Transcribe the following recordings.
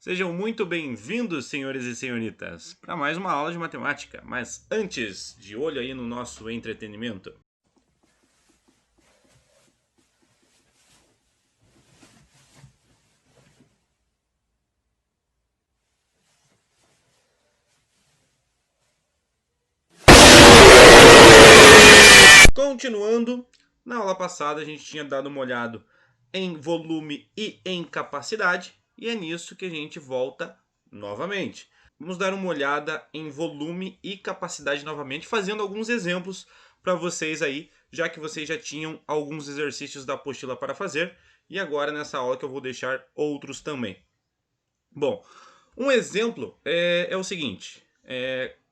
Sejam muito bem-vindos, senhores e senhoritas, para mais uma aula de matemática. Mas antes, de olho aí no nosso entretenimento. Continuando, na aula passada a gente tinha dado uma olhada em volume e em capacidade, e é nisso que a gente volta novamente. Vamos dar uma olhada em volume e capacidade novamente, fazendo alguns exemplos para vocês aí, já que vocês já tinham alguns exercícios da apostila para fazer, e agora nessa aula que eu vou deixar outros também. Bom, um exemplo é o seguinte,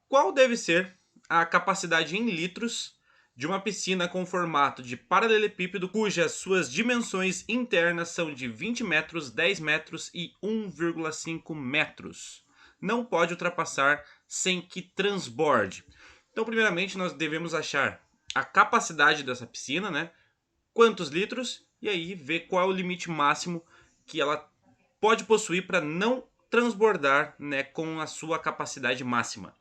qual deve ser a capacidade em litros de uma piscina com formato de paralelepípedo cujas suas dimensões internas são de 20 metros, 10 metros e 1,5 metros. Não pode ultrapassar sem que transborde. Então, primeiramente, nós devemos achar a capacidade dessa piscina, né? Quantos litros, e aí ver qual é o limite máximo que ela pode possuir para não transbordar, né, com a sua capacidade máxima.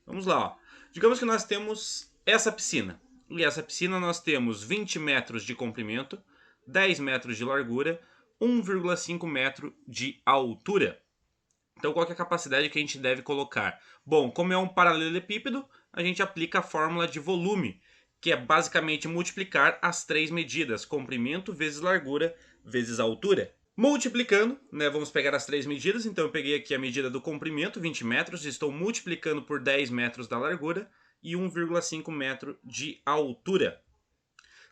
Vamos lá, ó. Digamos que nós temos essa piscina. E essa piscina nós temos 20 metros de comprimento, 10 metros de largura, 1,5 metro de altura. Então qual que é a capacidade que a gente deve colocar? Bom, como é um paralelepípedo, a gente aplica a fórmula de volume, que é basicamente multiplicar as três medidas, comprimento vezes largura vezes altura. Multiplicando, né, vamos pegar as três medidas, então eu peguei aqui a medida do comprimento, 20 metros, estou multiplicando por 10 metros da largura e 1,5 metro de altura.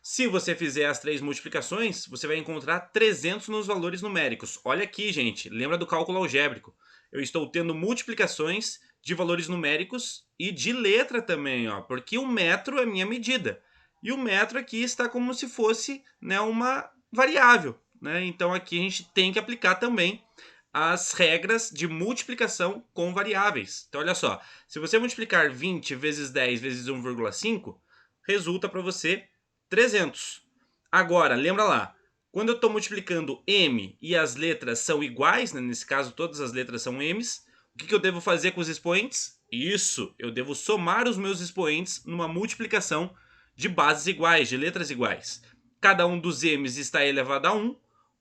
Se você fizer as três multiplicações, você vai encontrar 300 nos valores numéricos. Olha aqui, gente, lembra do cálculo algébrico. Eu estou tendo multiplicações de valores numéricos e de letra também, ó, porque o metro é minha medida. E o metro aqui está como se fosse, né, uma variável, né? Então aqui a gente tem que aplicar também as regras de multiplicação com variáveis. Então olha só, se você multiplicar 20 vezes 10 vezes 1,5, resulta para você 300. Agora, lembra lá, quando eu estou multiplicando m e as letras são iguais, né, nesse caso todas as letras são m's, o que eu devo fazer com os expoentes? Isso, eu devo somar os meus expoentes numa multiplicação de bases iguais, de letras iguais. Cada um dos m's está elevado a 1,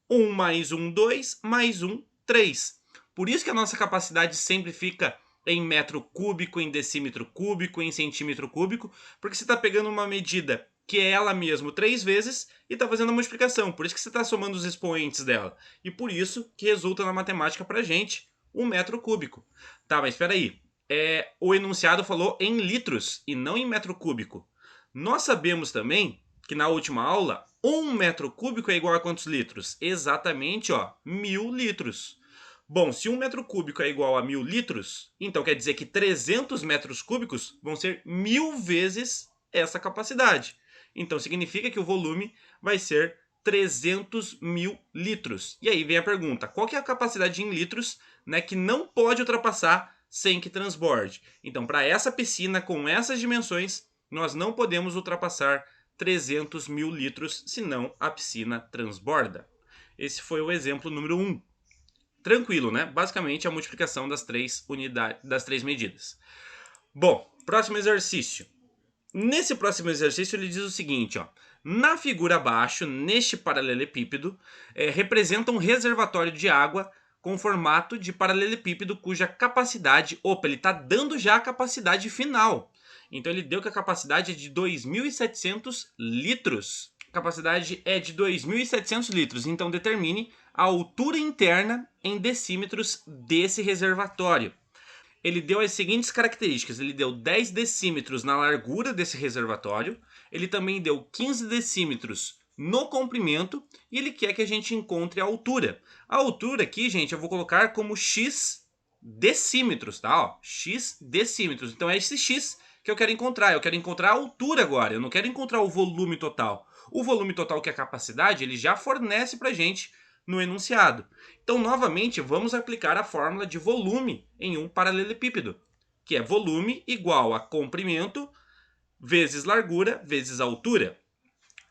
1 mais 1, 2, mais 1, 3. Por isso que a nossa capacidade sempre fica em metro cúbico, em decímetro cúbico, em centímetro cúbico, porque você está pegando uma medida que é ela mesma 3 vezes e está fazendo a multiplicação. Por isso que você está somando os expoentes dela. E por isso que resulta na matemática para a gente um metro cúbico. Tá, mas espera aí. O enunciado falou em litros e não em metro cúbico. Nós sabemos também que na última aula, 1 metro cúbico é igual a quantos litros? Exatamente, ó, 1000 litros. Bom, se 1 metro cúbico é igual a 1000 litros, então quer dizer que 300 metros cúbicos vão ser 1000 vezes essa capacidade. Então significa que o volume vai ser 300 mil litros. E aí vem a pergunta, qual que é a capacidade em litros, né, que não pode ultrapassar sem que transborde? Então para essa piscina com essas dimensões, nós não podemos ultrapassar 300 mil litros, senão a piscina transborda. Esse foi o exemplo número 1. Tranquilo, né? Basicamente a multiplicação das três unidades, das três medidas. Bom, próximo exercício. Nesse próximo exercício ele diz o seguinte, ó. Na figura abaixo, neste paralelepípedo, representa um reservatório de água com formato de paralelepípedo cuja capacidade... Opa, ele está dando já a capacidade final. Então ele deu que a capacidade é de 2.700 litros. A capacidade é de 2.700 litros. Então determine a altura interna em decímetros desse reservatório. Ele deu as seguintes características. Ele deu 10 decímetros na largura desse reservatório. Ele também deu 15 decímetros no comprimento. E ele quer que a gente encontre a altura. A altura aqui, gente, eu vou colocar como x decímetros, tá? Ó, x decímetros. Então é esse x que eu quero encontrar. Eu quero encontrar a altura agora. Eu não quero encontrar o volume total. O volume total, que é a capacidade, ele já fornece pra gente no enunciado. Então, novamente, vamos aplicar a fórmula de volume em um paralelepípedo, que é volume igual a comprimento vezes largura vezes altura.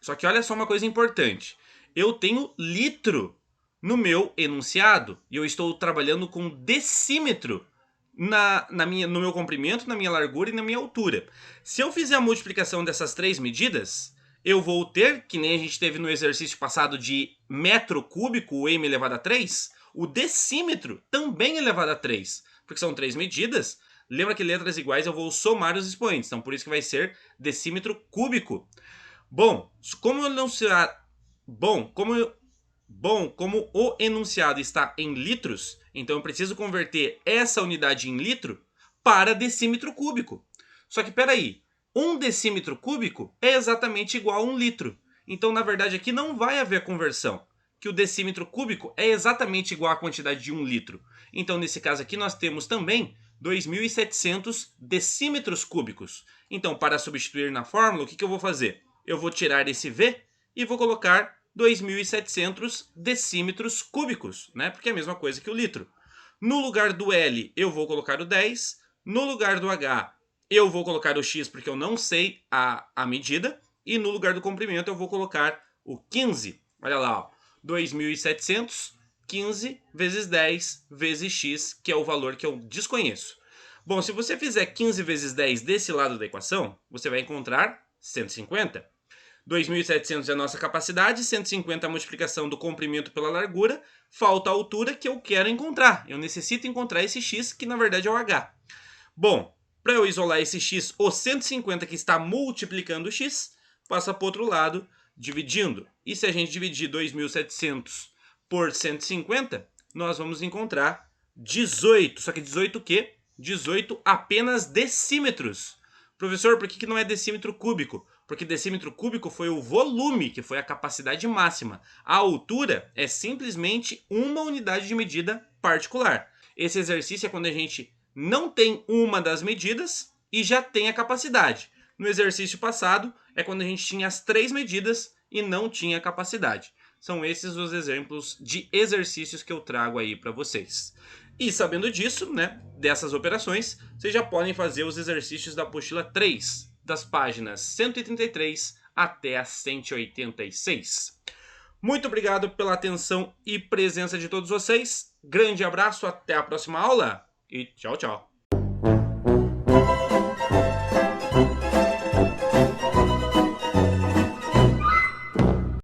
Só que olha só uma coisa importante. Eu tenho litro no meu enunciado. E eu estou trabalhando com decímetro no meu comprimento, na minha largura e na minha altura. Se eu fizer a multiplicação dessas três medidas, eu vou ter, que nem a gente teve no exercício passado de metro cúbico, o m elevado a 3, o decímetro também elevado a 3, porque são três medidas. Lembra que letras iguais eu vou somar os expoentes, então por isso que vai ser decímetro cúbico. Bom, como o enunciado está em litros, então eu preciso converter essa unidade em litro para decímetro cúbico. Só que peraí, 1 decímetro cúbico é exatamente igual a 1 litro. Então, na verdade, aqui não vai haver conversão, que o decímetro cúbico é exatamente igual à quantidade de 1 litro. Então, nesse caso aqui, nós temos também 2.700 decímetros cúbicos. Então, para substituir na fórmula, o que eu vou fazer? Eu vou tirar esse V e vou colocar 2.700 decímetros cúbicos, né? Porque é a mesma coisa que o litro. No lugar do L, eu vou colocar o 10. No lugar do H, eu vou colocar o X, porque eu não sei a medida. E no lugar do comprimento, eu vou colocar o 15. Olha lá, ó. 2.700, 15 vezes 10 vezes X, que é o valor que eu desconheço. Bom, se você fizer 15 vezes 10 desse lado da equação, você vai encontrar 150. 2.700 é a nossa capacidade, 150 é a multiplicação do comprimento pela largura, falta a altura que eu quero encontrar. Eu necessito encontrar esse x, que na verdade é o h. Bom, para eu isolar esse x, o 150 que está multiplicando o x, passa para o outro lado, dividindo. E se a gente dividir 2.700 por 150, nós vamos encontrar 18. Só que 18 o quê? 18 apenas decímetros. Professor, por que não é decímetro cúbico? Porque decímetro cúbico foi o volume, que foi a capacidade máxima. A altura é simplesmente uma unidade de medida particular. Esse exercício é quando a gente não tem uma das medidas e já tem a capacidade. No exercício passado é quando a gente tinha as três medidas e não tinha capacidade. São esses os exemplos de exercícios que eu trago aí para vocês. E sabendo disso, né, dessas operações, vocês já podem fazer os exercícios da apostila 3, das páginas 133 até a 186. Muito obrigado pela atenção e presença de todos vocês. Grande abraço, até a próxima aula e tchau, tchau.